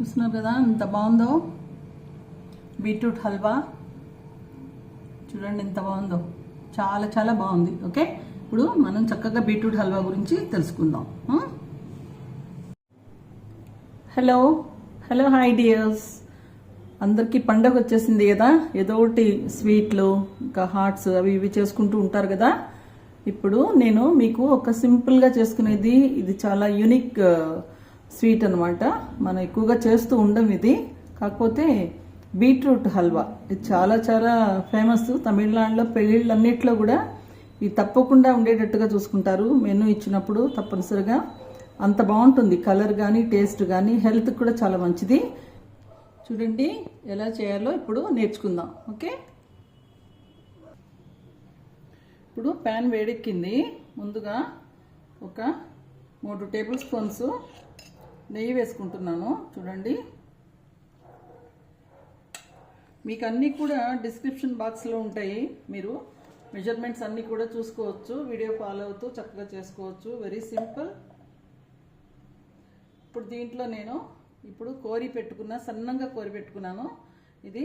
చూస్తున్నారు కదా ఎంత బాగుందో బీట్రూట్ హల్వా. చూడండి ఎంత బాగుందో, చాలా చాలా బాగుంది. ఓకే, ఇప్పుడు మనం చక్కగా బీట్రూట్ హల్వా గురించి తెలుసుకుందాం. హలో హలో హాయ్ డియర్స్, అందరికీ పండగ వచ్చేసింది కదా, ఏదో ఒకటి స్వీట్లు ఇంకా హాట్స్ అవి ఇవి చేసుకుంటూ ఉంటారు కదా. ఇప్పుడు నేను మీకు ఒక సింపుల్గా చేసుకునేది, ఇది చాలా యూనిక్ స్వీట్ అనమాట. మనం ఎక్కువగా చేస్తూ ఉండం ఇది, కాకపోతే బీట్రూట్ హల్వా ఇది చాలా చాలా ఫేమస్. తమిళనాడులో పెళ్ళిళ్ళన్నిట్లో కూడా ఇది తప్పకుండా ఉండేటట్టుగా చూసుకుంటారు. మెనూ ఇచ్చినప్పుడు తప్పనిసరిగా అంత బాగుంటుంది. కలర్ కానీ టేస్ట్ కానీ హెల్త్కి కూడా చాలా మంచిది. చూడండి ఎలా చేయాలో ఇప్పుడు నేర్చుకుందాం. ఓకే, ఇప్పుడు ప్యాన్ వేడెక్కింది. ముందుగా ఒక 3 టేబుల్ స్పూన్స్ నెయ్యి వేసుకుంటున్నాను. చూడండి, మీకు అన్నీ కూడా డిస్క్రిప్షన్ బాక్స్లో ఉంటాయి, మీరు మెజర్మెంట్స్ అన్నీ కూడా చూసుకోవచ్చు. వీడియో ఫాలో అవుతూ చక్కగా చేసుకోవచ్చు, వెరీ సింపుల్. ఇప్పుడు దీంట్లో నేను సన్నంగా కోరి పెట్టుకున్నాను. ఇది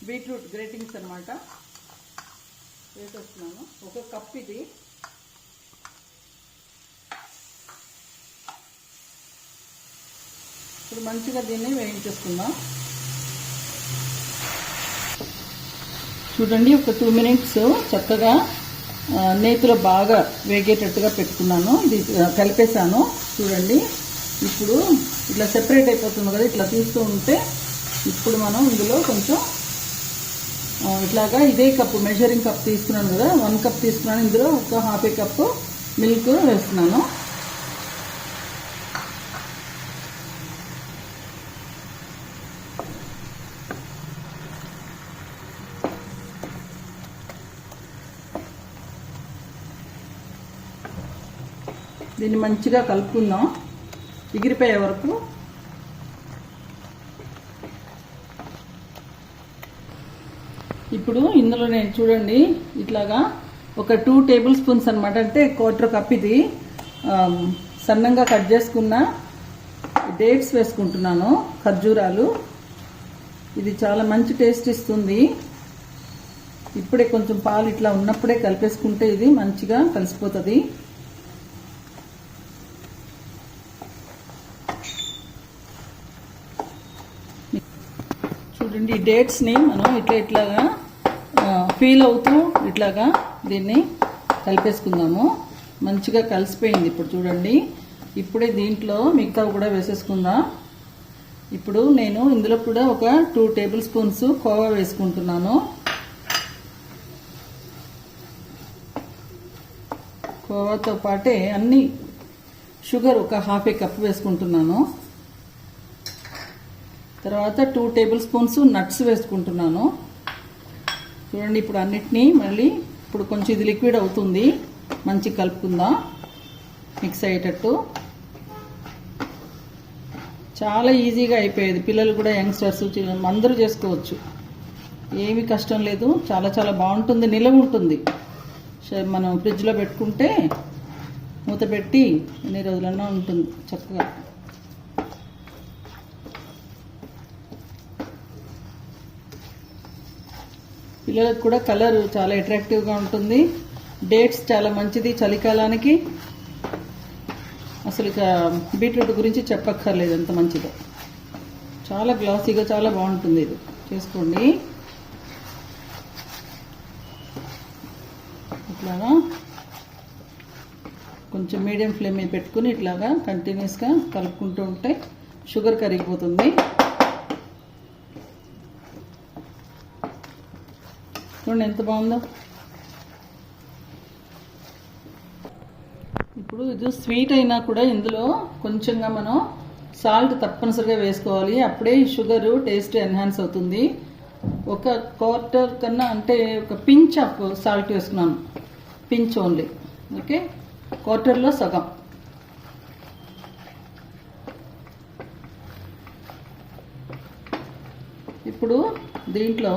బీట్రూట్ గ్రేటింగ్స్ అనమాట, వేసేస్తున్నాను. 1 కప్ ఇది. ఇప్పుడు మంచిగా దీన్ని వేయించేసుకుందాం. చూడండి, ఒక 2 మినిట్స్ చక్కగా నేతిలో బాగా వేగేటట్టుగా పెట్టుకున్నాను. ఇది కలిపేసాను. చూడండి, ఇప్పుడు ఇట్లా సెపరేట్ అయిపోతుంది కదా, ఇట్లా తీస్తూ ఉంటే ఇప్పుడు మనం ఇందులో కొంచెం ఇట్లాగా ఇదే కప్పు మెజరింగ్ కప్ తీసుకున్నాను కదా, 1 కప్ తీసుకున్నాను. ఇందులో ఒక ½ కప్పు మిల్క్ వేస్తున్నాను. దీన్ని మంచిగా కలుపుకుందాం ఎగిరిపోయే వరకు. ఇప్పుడు ఇందులో నేను చూడండి ఇట్లాగా ఒక 2 టేబుల్ స్పూన్స్ అనమాట, అంటే 1/4 కప్ ఇది సన్నంగా కట్ చేసుకున్న డేట్స్ వేసుకుంటున్నాను, ఖర్జూరాలు. ఇది చాలా మంచి టేస్ట్ ఇస్తుంది. ఇప్పుడే కొంచెం పాలు ఇట్లా ఉన్నప్పుడే కలిపేసుకుంటే ఇది మంచిగా కలిసిపోతుంది. చూడండి, ఈ డేట్స్ని మనం ఇట్లాగా ఫీల్ అవుతూ ఇట్లాగా దీన్ని కలిపేసుకుందాము. మంచిగా కలిసిపోయింది. ఇప్పుడు చూడండి, ఇప్పుడే దీంట్లో మిగతా కూడా వేసేసుకుందాం. ఇప్పుడు నేను ఇందులో కూడా ఒక 2 టేబుల్ స్పూన్స్ కోవా వేసుకుంటున్నాను. కోవాతో పాటే అన్ని షుగర్ ఒక ½ కప్ వేసుకుంటున్నాను. తర్వాత 2 టేబుల్ స్పూన్స్ నట్స్ వేసుకుంటున్నాను. చూడండి, ఇప్పుడు అన్నిటినీ మళ్ళీ ఇప్పుడు కొంచెం ఇది లిక్విడ్ అవుతుంది, మంచిగా కలుపుకుందాం మిక్స్ అయ్యేటట్టు. చాలా ఈజీగా అయిపోయేది. పిల్లలు కూడా, యంగ్స్టర్స్ అందరూ చేసుకోవచ్చు, ఏమీ కష్టం లేదు. చాలా చాలా బాగుంటుంది, నిలవ ఉంటుంది. మనం ఫ్రిడ్జ్లో పెట్టుకుంటే మూత పెట్టి ఎన్ని రోజులన్నా ఉంటుంది చక్కగా. పిల్లలకు కూడా కలర్ చాలా అట్రాక్టివ్గా ఉంటుంది. డేట్స్ చాలా మంచిది చలికాలానికి. అసలు ఇక బీట్రూట్ గురించి చెప్పక్కర్లేదు, ఎంత మంచిదో. చాలా గ్లాసీగా చాలా బాగుంటుంది. ఇది చేసుకోండి. ఇట్లాగా కొంచెం మీడియం ఫ్లేమ్ మీద పెట్టుకుని ఇట్లాగా కంటిన్యూస్గా కలుపుకుంటూ ఉంటే షుగర్ కరిగిపోతుంది. చూడండి ఎంత బాగుందో. ఇప్పుడు ఇది స్వీట్ అయినా కూడా ఇందులో కొంచెంగా మనం సాల్ట్ తప్పనిసరిగా వేసుకోవాలి, అప్పుడే షుగర్ టేస్ట్ ఎన్హాన్స్ అవుతుంది. 1/4 కన్నా, అంటే ఒక పించ్ ఆఫ్ సాల్ట్ వేసుకున్నాను, పించ్ ఓన్లీ. ఓకే, 1/4లో సగం. ఇప్పుడు దీంట్లో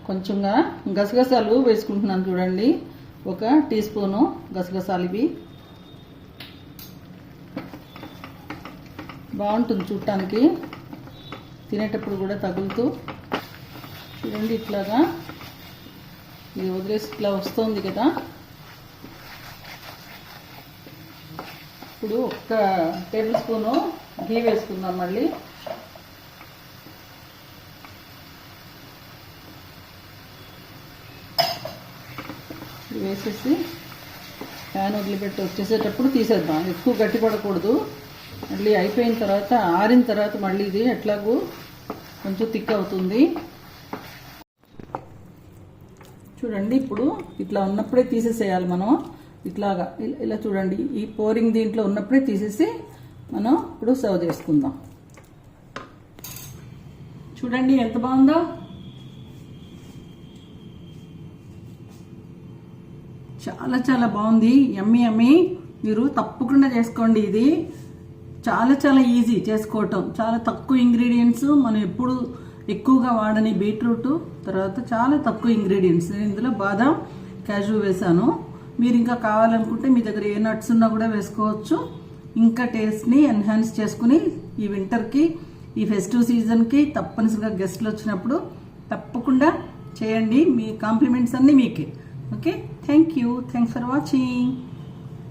కొంచెంగా గసగసాలు వేసుకుంటున్నాను. చూడండి, 1 టీ స్పూను గసగసాలు ఇవి. బాగుంటుంది చూడటానికి, తినేటప్పుడు కూడా తగులుతూ. చూడండి ఇట్లాగా ఇది వదిలేసి ఇట్లా వస్తుంది కదా. ఇప్పుడు 1 టేబుల్ స్పూను ఘీ వేసుకుందాం. మళ్ళీ వేసేసి ప్యాన్ వదిలిపెట్టి వచ్చేసేటప్పుడు తీసేద్దాం. ఎక్కువ గట్టి పడకూడదు. మళ్ళీ అయిపోయిన తర్వాత ఆరిన తర్వాత మళ్ళీ ఇది ఎట్లాగూ కొంచెం థిక్ అవుతుంది. చూడండి ఇప్పుడు ఇట్లా ఉన్నప్పుడే తీసేసేయాలి మనం. ఇట్లాగా ఇలా చూడండి, ఈ పోరింగ్ దీంట్లో ఉన్నప్పుడే తీసేసి మనం ఇప్పుడు సర్వ్ చేసుకుందాం. చూడండి ఎంత బాగుందో. చాలా చాలా బాగుంది. యమ్మీ యమ్మీ. మీరు తప్పకుండా చేసుకోండి. ఇది చాలా చాలా ఈజీ చేసుకోవటం. చాలా తక్కువ ఇంగ్రీడియంట్స్. మనం ఎప్పుడు ఎక్కువగా వాడని బీట్రూట్, తర్వాత చాలా తక్కువ ఇంగ్రీడియంట్స్. నేను ఇందులో బాదం, క్యాషూ వేసాను. మీరు ఇంకా కావాలనుకుంటే మీ దగ్గర ఏ నట్స్ ఉన్నా కూడా వేసుకోవచ్చు. ఇంకా టేస్ట్ని ఎన్హాన్స్ చేసుకుని ఈ వింటర్కి, ఈ ఫెస్టివ్ సీజన్కి తప్పనిసరిగా గెస్ట్లు వచ్చినప్పుడు తప్పకుండా చేయండి. మీ కాంప్లిమెంట్స్ అన్నీ మీకే. Okay, thank you. Thanks for watching.